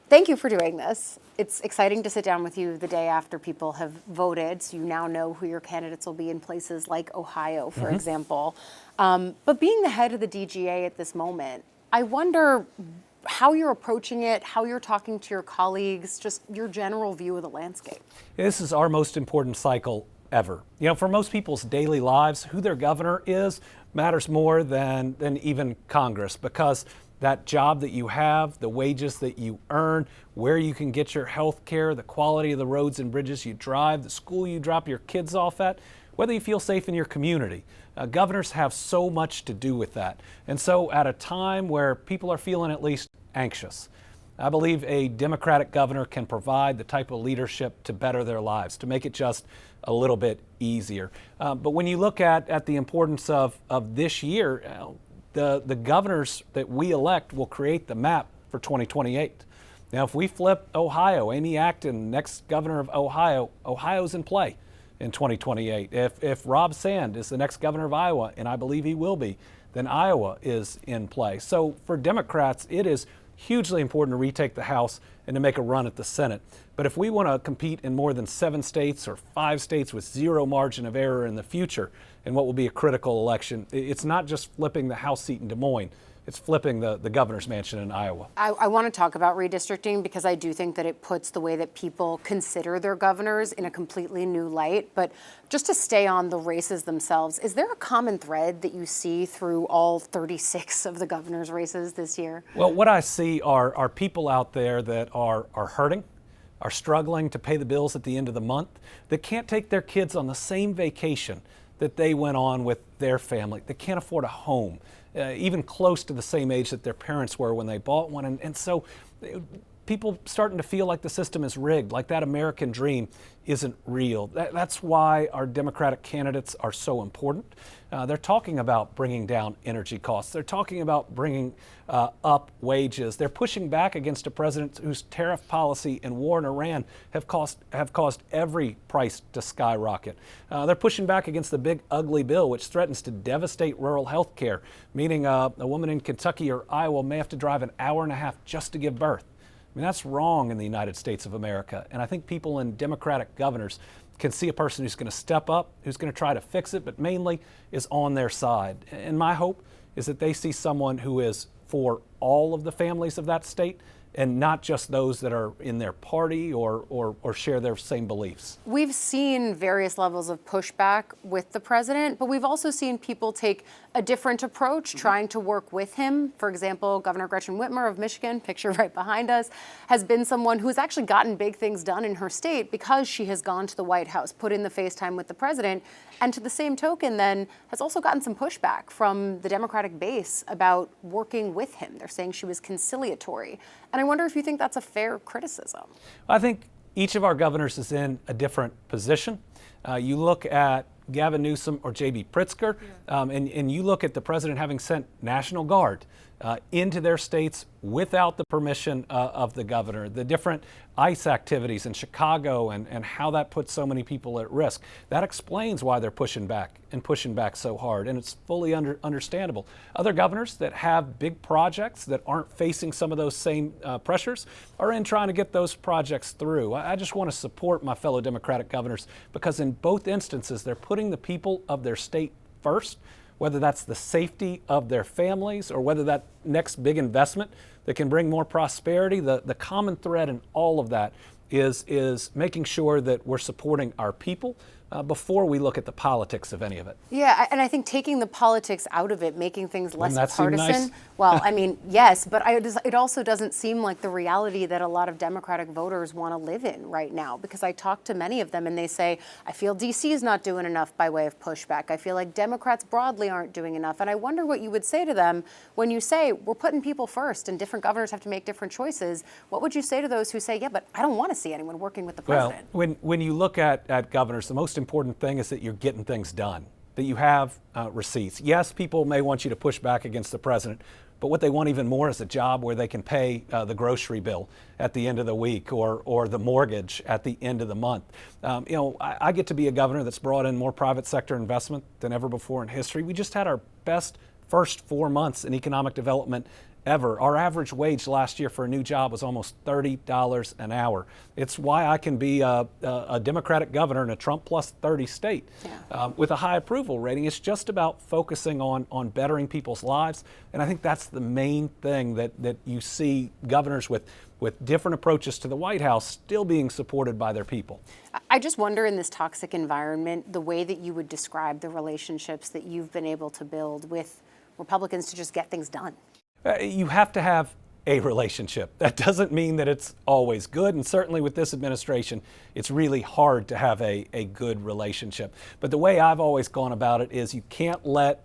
Thank you for doing this. It's exciting to sit down with you the day after people have voted, so you now know who your candidates will be in places like Ohio, for example. But being the head of the DGA at this moment, I wonder how you're approaching it, how you're talking to your colleagues, just your general view of the landscape. This is our most important cycle ever. For most people's daily lives, who their governor is matters more than even Congress, because that job that you have, the wages that you earn, where you can get your health care, the quality of the roads and bridges you drive, the school you drop your kids off at, whether you feel safe in your community. Governors have so much to do with that. And so at a time where people are feeling at least anxious, I believe a Democratic governor can provide the type of leadership to better their lives, to make it just a little bit easier. But when you look at the importance of this year, the governors that we elect will create the map for 2028. Now, if we flip Ohio, Amy Acton, next governor of Ohio, Ohio's in play in 2028. If Rob Sand is the next governor of Iowa, and I believe he will be, then Iowa is in play. So for Democrats, it is hugely important to retake the House and to make a run at the Senate. But if we want to compete in more than 7 states or 5 states with zero margin of error in the future in what will be a critical election, it's not just flipping the House seat in Des Moines. It's flipping the governor's mansion in Iowa. I want to talk about redistricting because I do think that it puts the way that people consider their governors in a completely new light. But just to stay on the races themselves, is there a common thread that you see through all 36 of the governor's races this year? Well, what I see are people out there that are hurting, are struggling to pay the bills at the end of the month, that can't take their kids on the same vacation that they went on with their family, that can't afford a home, even close to the same age that their parents were when they bought one. And so people starting to feel like the system is rigged, like that American dream isn't real. That's why our Democratic candidates are so important. They're talking about bringing down energy costs. They're talking about bringing up wages. They're pushing back against a president whose tariff policy and war in Iran have caused every price to skyrocket. They're pushing back against the big ugly bill, which threatens to devastate rural health care, meaning a woman in Kentucky or Iowa may have to drive an hour and a half just to give birth. I mean, that's wrong in the United States of America. And I think people in Democratic governors can see a person who's going to step up, who's going to try to fix it, but mainly is on their side. And my hope is that they see someone who is for all of the families of that state and not just those that are in their party or share their same beliefs. We've seen various levels of pushback with the president, but we've also seen people take a different approach, trying to work with him. For example, Governor Gretchen Whitmer of Michigan, picture right behind us, has been someone who has actually gotten big things done in her state because she has gone to the White House, put in the FaceTime with the president, and to the same token then has also gotten some pushback from the Democratic base about working with him. They're saying she was conciliatory. And I wonder if you think that's a fair criticism. I think each of our governors is in a different position. You look at Gavin Newsom or J.B. Pritzker, and you look at the president having sent National Guard into their states without the permission of the governor, the different ICE activities in Chicago and how that puts so many people at risk. That explains why they're pushing back so hard, and it's fully understandable. Other governors that have big projects that aren't facing some of those same pressures are in trying to get those projects through. I just want to support my fellow Democratic governors because in both instances, they're putting the people of their state first, whether that's the safety of their families or whether that next big investment that can bring more prosperity. The common thread in all of that is making sure that we're supporting our people before we look at the politics of any of it. Yeah, and I think taking the politics out of it, making things less partisan. Nice? Well, I mean, yes, but it also doesn't seem like the reality that a lot of Democratic voters want to live in right now, because I talk to many of them and they say, I feel D.C. is not doing enough by way of pushback. I feel like Democrats broadly aren't doing enough. And I wonder what you would say to them when you say, we're putting people first and different governors have to make different choices. What would you say to those who say, yeah, but I don't want to see anyone working with the president? Well, when you look at governors, the most important thing is that you're getting things done, that you have receipts. Yes, people may want you to push back against the president, but what they want even more is a job where they can pay the grocery bill at the end of the week or the mortgage at the end of the month. I get to be a governor that's brought in more private sector investment than ever before in history. We just had our best first 4 months in economic development ever. Our average wage last year for a new job was almost $30 an hour. It's why I can be a Democratic governor in a Trump plus 30 state with a high approval rating. It's just about focusing on bettering people's lives. And I think that's the main thing that you see governors with different approaches to the White House still being supported by their people. I just wonder, in this toxic environment, the way that you would describe the relationships that you've been able to build with Republicans to just get things done. You have to have a relationship. That doesn't mean that it's always good, and certainly with this administration, it's really hard to have a good relationship. But the way I've always gone about it is you can't let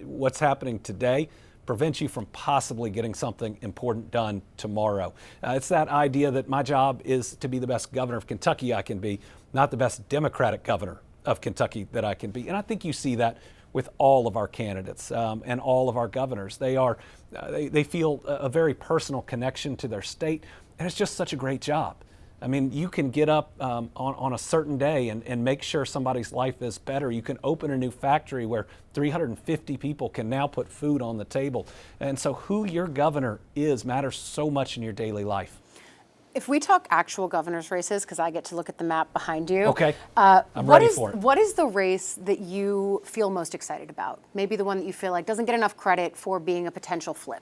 what's happening today prevent you from possibly getting something important done tomorrow. It's that idea that my job is to be the best governor of Kentucky I can be, not the best Democratic governor of Kentucky that I can be. And I think you see that with all of our candidates and all of our governors. They feel a very personal connection to their state, and it's just such a great job. I mean, you can get up on a certain day and make sure somebody's life is better. You can open a new factory where 350 people can now put food on the table. And so who your governor is matters so much in your daily life. If we talk actual governor's races, because I get to look at the map behind you. Okay, I'm ready for it. What is the race that you feel most excited about? Maybe the one that you feel like doesn't get enough credit for being a potential flip.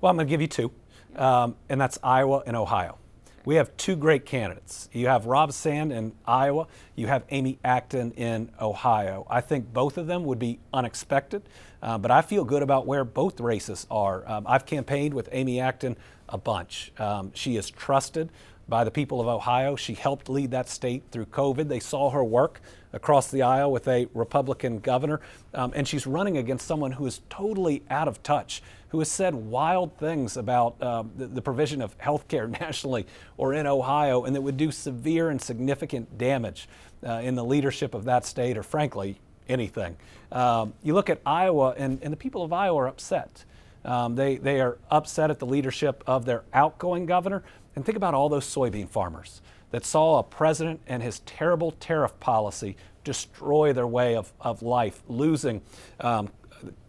Well, I'm going to give you two, and that's Iowa and Ohio. We have two great candidates. You have Rob Sand in Iowa. You have Amy Acton in Ohio. I think both of them would be unexpected, but I feel good about where both races are. I've campaigned with Amy Acton a bunch. She is trusted by the people of Ohio. She helped lead that state through COVID. They saw her work across the aisle with a Republican governor, and she's running against someone who is totally out of touch, who has said wild things about the provision of health care nationally or in Ohio, and that would do severe and significant damage in the leadership of that state, or frankly, anything. You look at Iowa, and the people of Iowa are upset. They are upset at the leadership of their outgoing governor. And think about all those soybean farmers that saw a president and his terrible tariff policy destroy their way of life, losing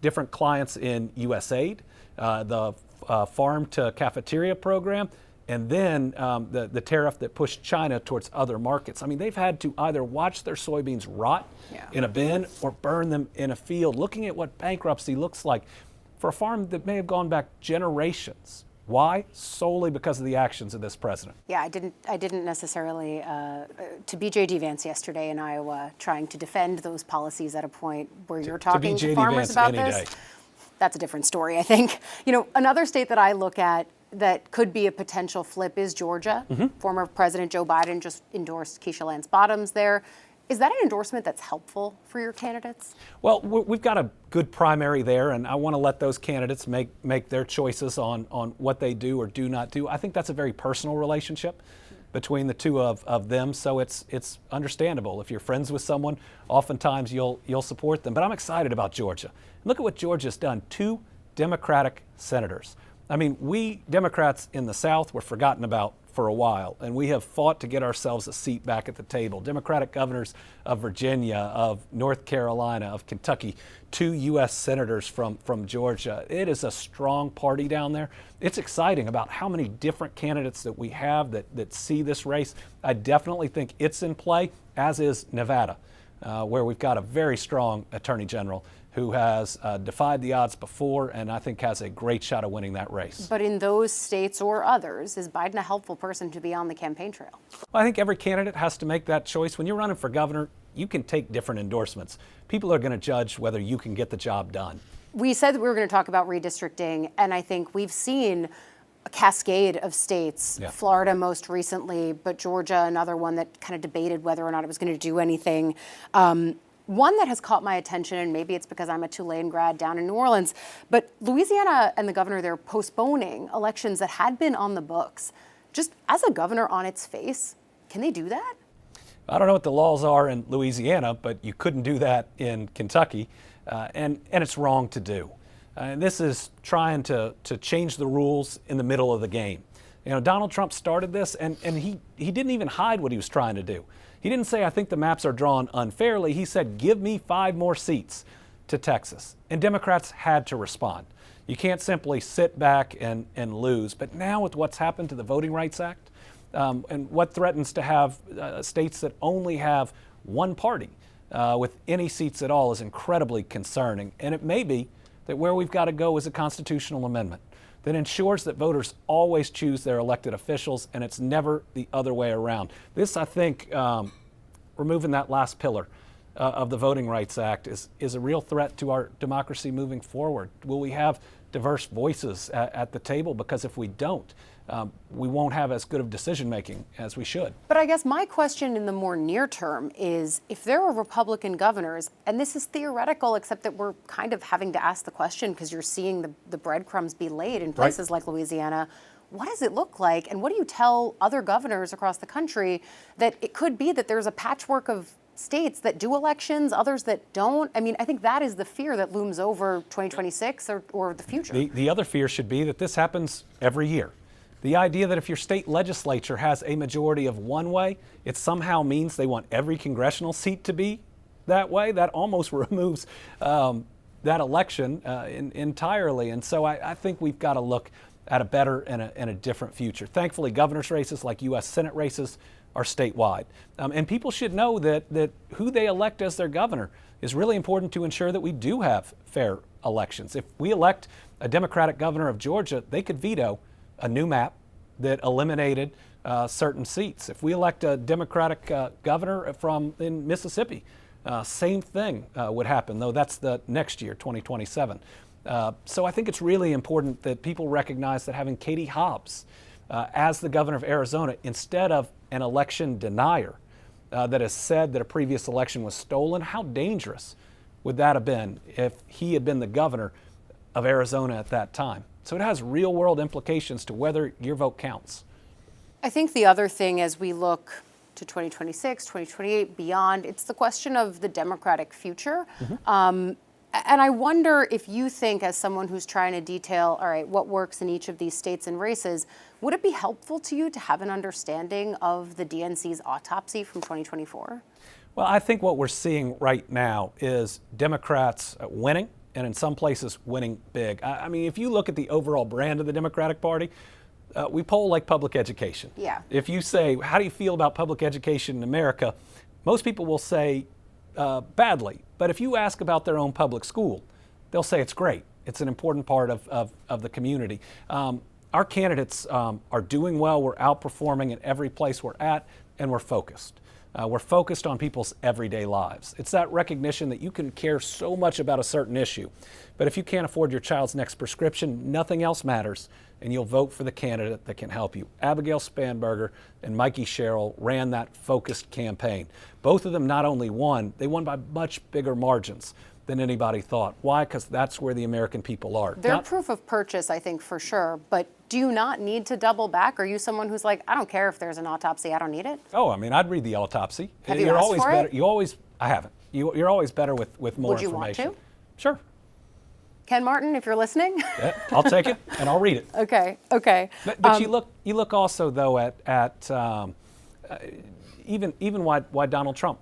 different clients in USAID, the farm to cafeteria program, and then the tariff that pushed China towards other markets. I mean, they've had to either watch their soybeans rot in a bin or burn them in a field, looking at what bankruptcy looks like for a farm that may have gone back generations. Why? Solely because of the actions of this president. Yeah, I didn't necessarily to be J.D. Vance yesterday in Iowa, trying to defend those policies at a point where you're talking to farmers about this. That's a different story, I think. You know, another state that I look at that could be a potential flip is Georgia. Former President Joe Biden just endorsed Keisha Lance Bottoms there. Is that an endorsement that's helpful for your candidates? Well, we've got a good primary there, and I want to let those candidates make their choices on what they do or do not do. I think that's a very personal relationship between the two of them, so it's understandable. If you're friends with someone, oftentimes you'll support them. But I'm excited about Georgia. Look at what Georgia's done. 2 Democratic senators. I mean, we Democrats in the South were forgotten about for a while, and we have fought to get ourselves a seat back at the table. Democratic governors of Virginia, of North Carolina, of Kentucky, 2 U.S. senators from Georgia. It is a strong party down there. It's exciting about how many different candidates that we have that see this race. I definitely think it's in play, as is Nevada, where we've got a very strong attorney general who has defied the odds before and I think has a great shot of winning that race. But in those states or others, is Biden a helpful person to be on the campaign trail? Well, I think every candidate has to make that choice. When you're running for governor, you can take different endorsements. People are going to judge whether you can get the job done. We said that we were going to talk about redistricting, and I think we've seen a cascade of states, Florida most recently, but Georgia, another one that kind of debated whether or not it was going to do anything. One that has caught my attention, and maybe it's because I'm a Tulane grad down in New Orleans, but Louisiana and the governor there postponing elections that had been on the books. Just as a governor on its face, can they do that? I don't know what the laws are in Louisiana, but you couldn't do that in Kentucky, and it's wrong to do. And this is trying to change the rules in the middle of the game. You know, Donald Trump started this, and he didn't even hide what he was trying to do. He didn't say, I think the maps are drawn unfairly. He said, give me 5 more seats to Texas. And Democrats had to respond. You can't simply sit back and lose. But now with what's happened to the Voting Rights Act and what threatens to have states that only have one party with any seats at all is incredibly concerning. And it may be that where we've got to go is a constitutional amendment that ensures that voters always choose their elected officials and it's never the other way around. This, I think, removing that last pillar of the Voting Rights Act is a real threat to our democracy moving forward. Will we have diverse voices at the table? Because if we don't, we won't have as good of decision making as we should. But I guess my question in the more near term is if there are Republican governors, and this is theoretical, except that we're kind of having to ask the question because you're seeing the breadcrumbs be laid in places like Louisiana. What does it look like? And what do you tell other governors across the country that it could be that there's a patchwork of states that do elections, others that don't? I mean, I think that is the fear that looms over 2026 or the future. The other fear should be that this happens every year. The idea that if your state legislature has a majority of one way, it somehow means they want every congressional seat to be that way, that almost removes that election entirely. And so I think we've got to look at a better and a different future. Thankfully, governor's races like U.S. Senate races are statewide. And people should know that who they elect as their governor is really important to ensure that we do have fair elections. If we elect a Democratic governor of Georgia, they could veto a new map that eliminated certain seats. If we elect a Democratic governor in Mississippi, same thing would happen, though that's the next year, 2027. So I think it's really important that people recognize that having Katie Hobbs as the governor of Arizona, instead of an election denier that has said that a previous election was stolen, how dangerous would that have been if he had been the governor of Arizona at that time? So it has real world implications to whether your vote counts. I think the other thing as we look to 2026, 2028, beyond, it's the question of the Democratic future. And I wonder if you think, as someone who's trying to detail, all right, what works in each of these states and races, would it be helpful to you to have an understanding of the DNC's autopsy from 2024? Well, I think what we're seeing right now is Democrats winning, and in some places winning big. I mean, if you look at the overall brand of the Democratic Party, we poll like public education. Yeah. If you say, how do you feel about public education in America? Most people will say badly. But if you ask about their own public school, they'll say it's great. It's an important part of the community. Our candidates are doing well. We're outperforming in every place we're at, and we're focused. We're focused on people's everyday lives. It's that recognition that you can care so much about a certain issue, but if you can't afford your child's next prescription, nothing else matters, and you'll vote for the candidate that can help you. Abigail Spanberger and Mikey Sherrill ran that focused campaign. Both of them not only won, they won by much bigger margins than anybody thought. Why? Because that's where the American people are. They're proof of purchase, I think, for sure. But do you not need to double back? Are you someone who's like, I don't care if there's an autopsy, I don't need it? Oh, I mean, I'd read the autopsy. Have you asked for it? I haven't. You're always better with more Would you information. want to? Sure. Ken Martin, if you're listening. Yeah, I'll take it and I'll read it. Okay. But you look also though at even why Donald Trump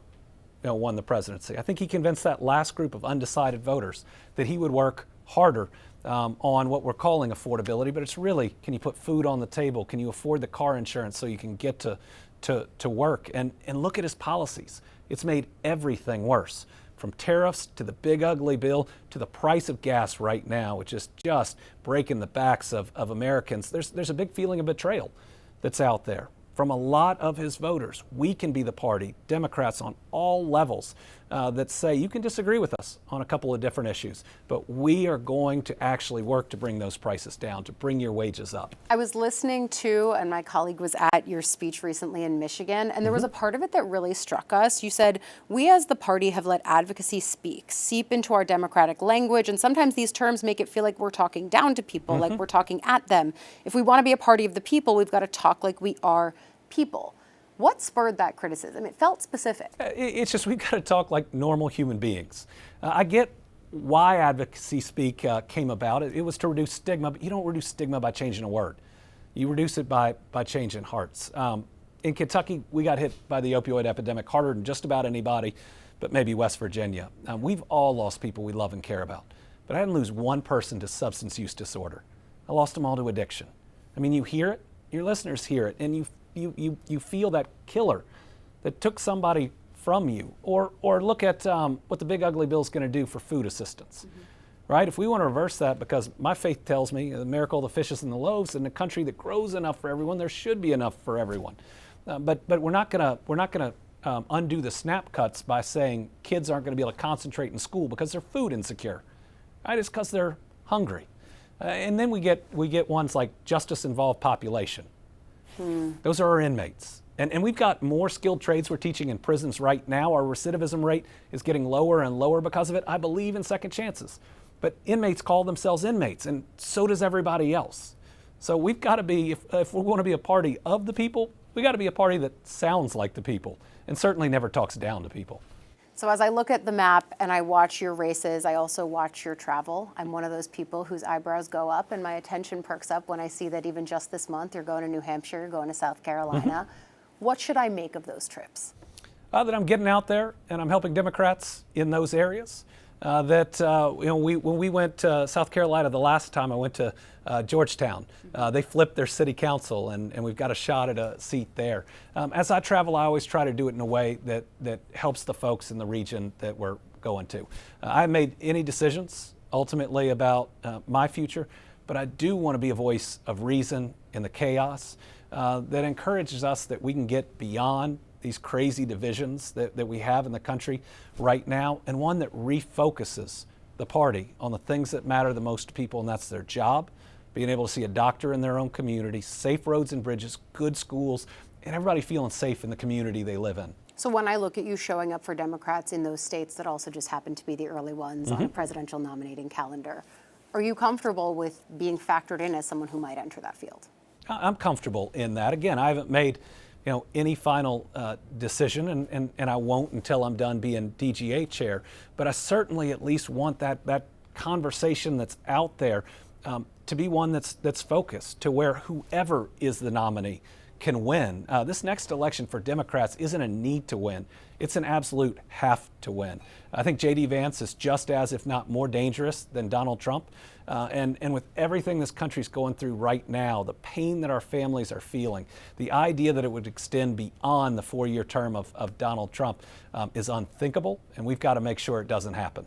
won the presidency. I think he convinced that last group of undecided voters that he would work harder on what we're calling affordability, but it's really, can you put food on the table? Can you afford the car insurance so you can get to work? And look at his policies. It's made everything worse, from tariffs to the big ugly bill to the price of gas right now, which is just breaking the backs of Americans. There's a big feeling of betrayal that's out there from a lot of his voters. We can be the party, Democrats on all levels, that say you can disagree with us on a couple of different issues, but we are going to actually work to bring those prices down, to bring your wages up. I was listening to, and my colleague was at your speech recently in Michigan, and there was a part of it that really struck us. You said, we as the party have let advocacy speak, seep into our democratic language, and sometimes these terms make it feel like we're talking down to people, like we're talking at them. If we want to be a party of the people, we've got to talk like we are people. What spurred that criticism? It felt specific. It's just we've got to talk like normal human beings. I get why advocacy speak came about. It was to reduce stigma, but you don't reduce stigma by changing a word. You reduce it by changing hearts. In Kentucky, we got hit by the opioid epidemic harder than just about anybody, but maybe West Virginia. We've all lost people we love and care about. but I didn't lose one person to substance use disorder. I lost them all to addiction. I mean, you hear it, your listeners hear it, and you feel that killer that took somebody from you. Or look at what the big ugly bill is going to do for food assistance. Right? If we want to reverse that, because my faith tells me the miracle of the fishes and the loaves, in a country that grows enough for everyone, there should be enough for everyone. But we're not gonna undo the snap cuts by saying kids aren't going to be able to concentrate in school because they're food insecure. Right? It's because they're hungry. And then we get ones like justice-involved population. Those are our inmates. And we've got more skilled trades we're teaching in prisons right now. Our recidivism rate is getting lower and lower because of it. I believe in second chances. But inmates call themselves inmates, and so does everybody else. So we've got to be, if we want to be a party of the people, we got to be a party that sounds like the people and certainly never talks down to people. So as I look at the map and I watch your races, I also watch your travel. I'm one of those people whose eyebrows go up and my attention perks up when I see that even just this month you're going to New Hampshire, you're going to South Carolina. What should I make of those trips? That I'm getting out there and I'm helping Democrats in those areas. When we went to South Carolina the last time, I went to Georgetown. They flipped their city council, and we've got a shot at a seat there. As I travel, I always try to do it in a way that helps the folks in the region that we're going to. I haven't made any decisions ultimately about my future, but I do want to be a voice of reason in the chaos that encourages us that we can get beyond these crazy divisions that we have in the country right now, and one that refocuses the party on the things that matter the most to people, and that's their job, being able to see a doctor in their own community, safe roads and bridges, good schools, and everybody feeling safe in the community they live in. So when I look at you showing up for Democrats in those states that also just happen to be the early ones on a presidential nominating calendar, are you comfortable with being factored in as someone who might enter that field? I'm comfortable in that. Again, I haven't made any final decision, and I won't until I'm done being DGA chair. But I certainly at least want that conversation that's out there to be one that's focused, to where whoever is the nominee can win. This next election for Democrats isn't a need to win. It's an absolute have to win. I think J.D. Vance is just as, if not more dangerous than Donald Trump. And with everything this country's going through right now, the pain that our families are feeling, the idea that it would extend beyond the 4-year term of Donald Trump is unthinkable, and we've got to make sure it doesn't happen.